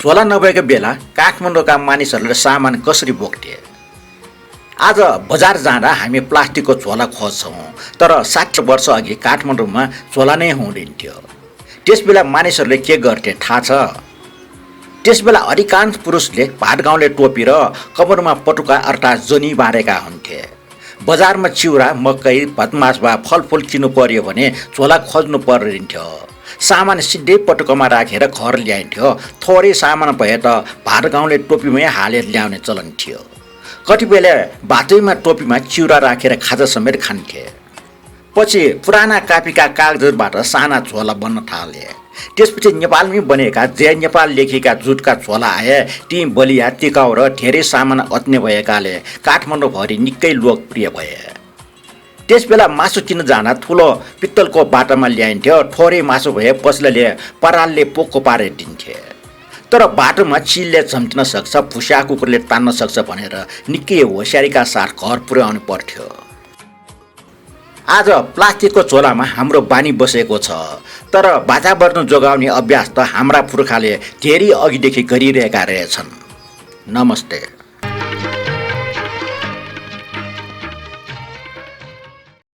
झोला नभएको बेला काठमाडौँका मानिसहरूले सामान कसरी बोक्थे? आज बजार जाँदा हामी प्लास्टिकको झोला खोज्छौँ, तर 60 वर्ष अघि काठमाडौँमा झोला नै हुँदैनथ्यो। त्यसबेला मानिसहरूले के गर्थे थाहा छ? त्यसबेला अधिकांश पुरुषले भातगाउँले टोपी र कमरमा पटुका अर्थात् जोनी बाँधेका हुन्थे। बजारमा चिउरा, मकै, भटमास वा फलफुल किन्नु पर्यो भने झोला खोज्नु परिन्थ्यो। सामान सिधै पटुकामा राखेर घर ल्याइन्थ्यो। थोरै सामान भए त भातगाउँले टोपीमै हालेर ल्याउने चलन थियो। कतिबेला बाटैमा टोपीमा चिउरा राखेर खाजा समेत खान्थे। पछि पुराना कापीका कागजबाट साना झोला बन्न थाले। त्यसपछि नेपालमै बनेका जय नेपाल लेखिएका जुटका झोला आए। ती बलिया, टिकाउ र धेरै सामान अट्ने भएकाले काठमाडौँभरि निकै लोकप्रिय भए। त्यसबेला मासु किन्न जाँदा ठुलो पित्तलको बाटामा ल्याइन्थ्यो। थोरै मासु भए पसलेले परालले पोको पारेर दिन्थे। तर बाटोमा चिलले झम्टिन सक्छ, भुस्या कुकुरले तान्न सक्छ भनेर निकै होसियारीका साथ घर पुर्याउनु पर्थ्यो। आज प्लास्टिकको झोलामा हाम्रो बानी बसेको छ, तर वातावरण जोगाउने अभ्यास त हाम्रा पुर्खाले धेरै अघिदेखि गरिरहेका रहेछन्। नमस्ते।